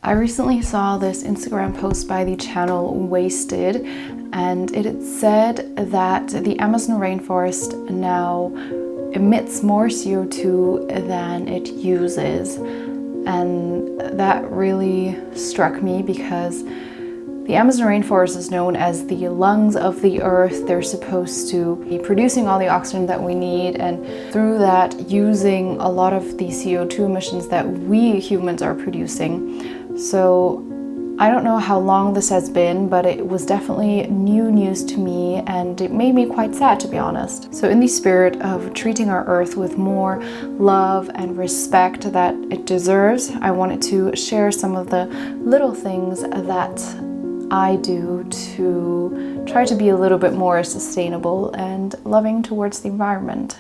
I recently saw this Instagram post by the channel Wasted, and it said that the Amazon rainforest now emits more CO2 than it uses. And that really struck me because the Amazon rainforest is known as the lungs of the earth. They're supposed to be producing all the oxygen that we need, and through that using a lot of the CO2 emissions that we humans are producing. So I don't know how long this has been, but it was definitely new news to me, and it made me quite sad, to be honest. So in the spirit of treating our earth with more love and respect that it deserves, I wanted to share some of the little things that I do to try to be a little bit more sustainable and loving towards the environment.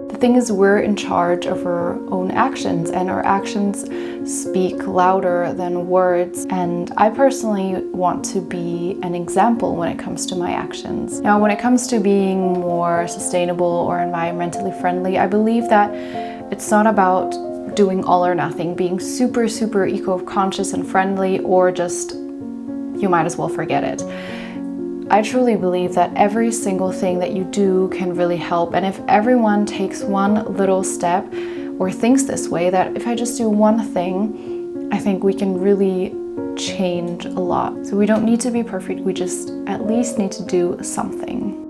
The thing is, we're in charge of our own actions, and our actions speak louder than words. And I personally want to be an example when it comes to my actions. Now, when it comes to being more sustainable or environmentally friendly, I believe that it's not about doing all or nothing, being super eco-conscious and friendly, or just you might as well forget it. I truly believe that every single thing that you do can really help, and if everyone takes one little step or thinks this way, that if I just do one thing, I think we can really change a lot. So we don't need to be perfect, we just at least need to do something.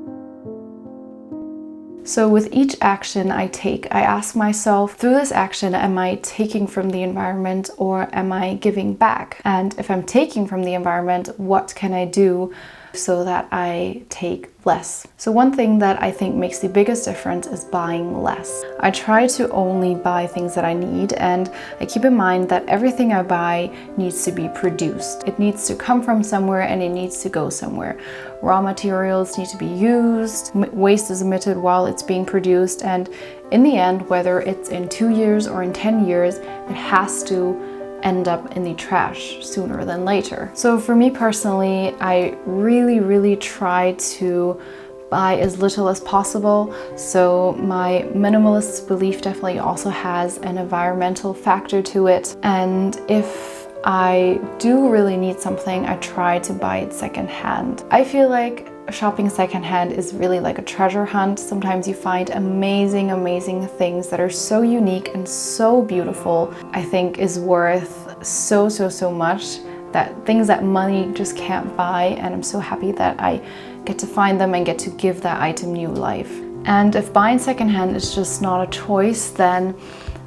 So with each action I take, I ask myself, through this action, am I taking from the environment or am I giving back? And if I'm taking from the environment, what can I do so that I take less? So one thing that I think makes the biggest difference is buying less. I try to only buy things that I need, and I keep in mind that everything I buy needs to be produced. It needs to come from somewhere and it needs to go somewhere. Raw materials need to be used, waste is emitted while it's being produced, and in the end, whether it's in 2 years or in 10 years, it has to end up in the trash sooner than later. So for me personally, I really try to buy as little as possible. So my minimalist belief definitely also has an environmental factor to it. And if I do really need something, I try to buy it secondhand. I feel like shopping secondhand is really like a treasure hunt. Sometimes you find amazing things that are so unique and so beautiful. I think is worth so much, that things that money just can't buy, and I'm so happy that I get to find them and get to give that item new life. And if buying secondhand is just not a choice, then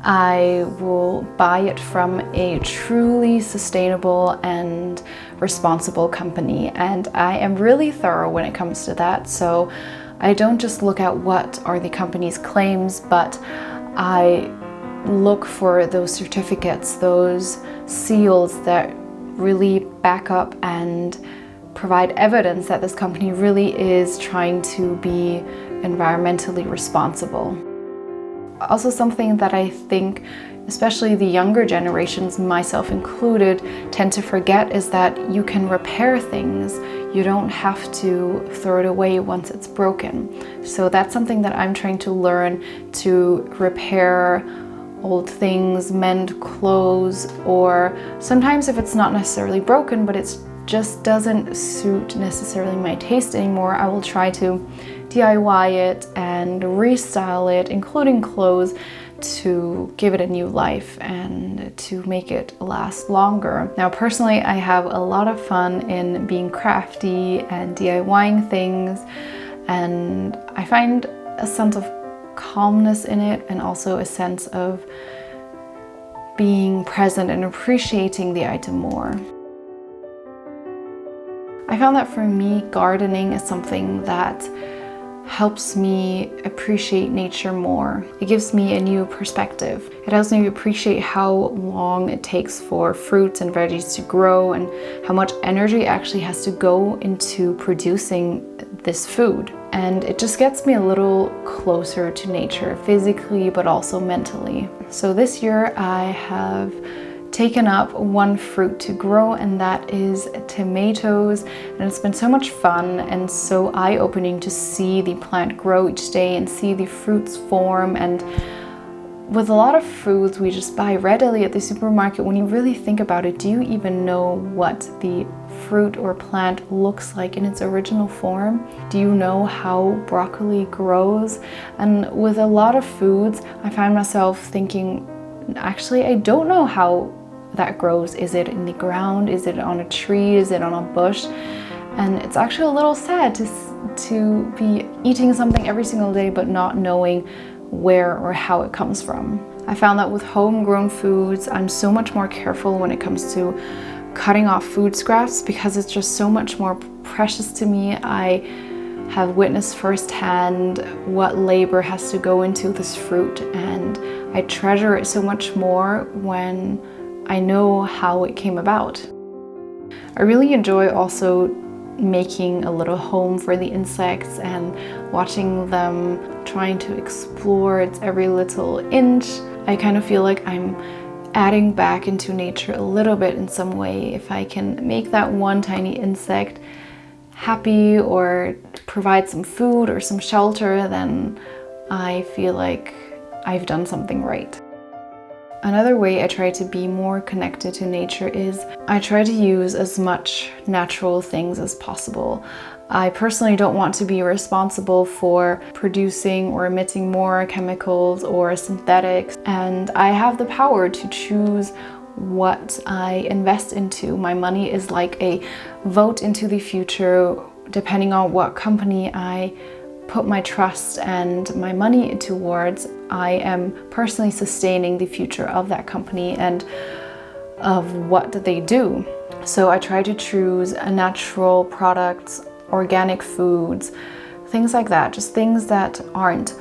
I will buy it from a truly sustainable and responsible company. And I am really thorough when it comes to that. So I don't just look at what are the company's claims, but I look for those certificates, those seals that really back up and provide evidence that this company really is trying to be environmentally responsible. Also, something that I think especially the younger generations, myself included, tend to forget is that you can repair things. You don't have to throw it away once it's broken. So that's something that I'm trying to learn, to repair old things, mend clothes, or sometimes if it's not necessarily broken, but it just doesn't suit necessarily my taste anymore, I will try to DIY it and restyle it, including clothes, to give it a new life and to make it last longer. Now, personally, I have a lot of fun in being crafty and DIYing things, and I find a sense of calmness in it, and also a sense of being present and appreciating the item more. I found that for me, gardening is something that helps me appreciate nature more. It gives me a new perspective. It helps me appreciate how long it takes for fruits and veggies to grow, and how much energy actually has to go into producing this food. And it just gets me a little closer to nature, physically but also mentally. So this year I have taken up one fruit to grow, and that is tomatoes, and it's been so much fun and so eye-opening to see the plant grow each day and see the fruits form and with a lot of foods we just buy readily at the supermarket, when you really think about it, do you even know what the fruit or plant looks like in its original form? Do you know how broccoli grows? And with a lot of foods, I find myself thinking, actually, I don't know how that grows. Is it in the ground? Is it on a tree? Is it on a bush? And it's actually a little sad to be eating something every single day but not knowing where or how it comes from. I found that with homegrown foods, I'm so much more careful when it comes to cutting off food scraps because it's just so much more precious to me. I have witnessed firsthand what labor has to go into this fruit, and I treasure it so much more when I know how it came about. I really enjoy also making a little home for the insects and watching them trying to explore its every little inch. I kind of feel like I'm adding back into nature a little bit in some way. If I can make that one tiny insect happy or provide some food or some shelter, then I feel like I've done something right. Another way I try to be more connected to nature is I try to use as much natural things as possible. I personally don't want to be responsible for producing or emitting more chemicals or synthetics, and I have the power to choose what I invest into. My money is like a vote into the future, depending on what company I put my trust and my money towards. I am personally sustaining the future of that company and of what they do. So I try to choose natural products, organic foods, things like that, just things that aren't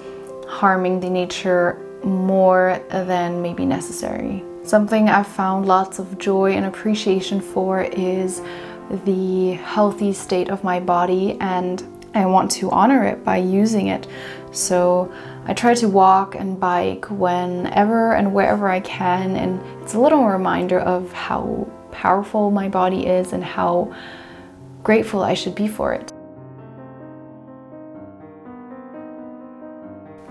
harming the nature more than maybe necessary. Something I've found lots of joy and appreciation for is the healthy state of my body, and I want to honor it by using it. So I try to walk and bike whenever and wherever I can, and it's a little reminder of how powerful my body is and how grateful I should be for it.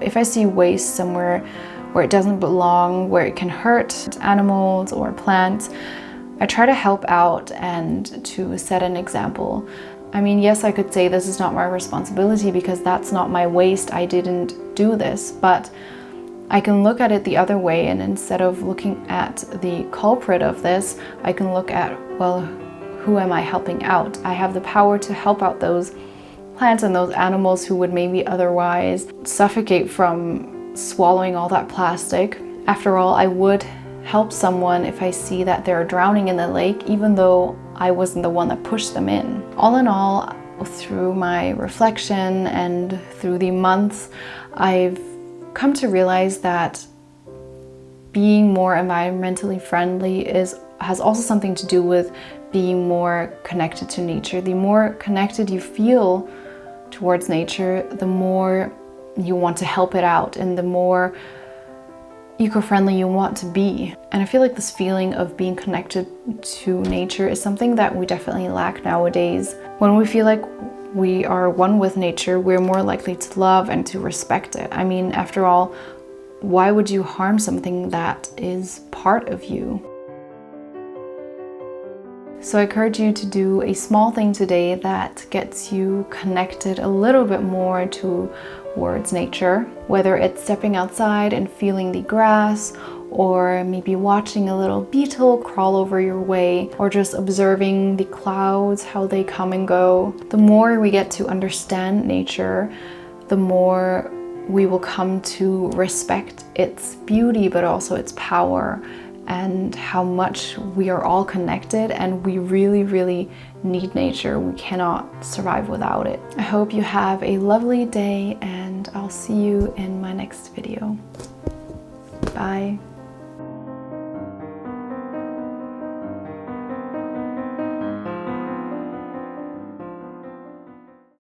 If I see waste somewhere where it doesn't belong, where it can hurt animals or plants, I try to help out and to set an example. I mean, yes, I could say this is not my responsibility because that's not my waste, I didn't do this, but I can look at it the other way, and instead of looking at the culprit of this, I can look at, well, who am I helping out? I have the power to help out those plants and those animals who would maybe otherwise suffocate from swallowing all that plastic. After all, I would help someone if I see that they're drowning in the lake, even though I wasn't the one that pushed them in. All in all, through my reflection and through the months, I've come to realize that being more environmentally friendly has also something to do with being more connected to nature. The more connected you feel towards nature, the more you want to help it out and the more eco-friendly you want to be. And I feel like this feeling of being connected to nature is something that we definitely lack nowadays. When we feel like we are one with nature, we're more likely to love and to respect it. I mean, after all, why would you harm something that is part of you? So I encourage you to do a small thing today that gets you connected a little bit more towards nature, whether it's stepping outside and feeling the grass, or maybe watching a little beetle crawl over your way, or just observing the clouds, how they come and go. The more we get to understand nature, the more we will come to respect its beauty, but also its power, and how much we are all connected, and we really, really need nature. We cannot survive without it. I hope you have a lovely day, and I'll see you in my next video. Bye.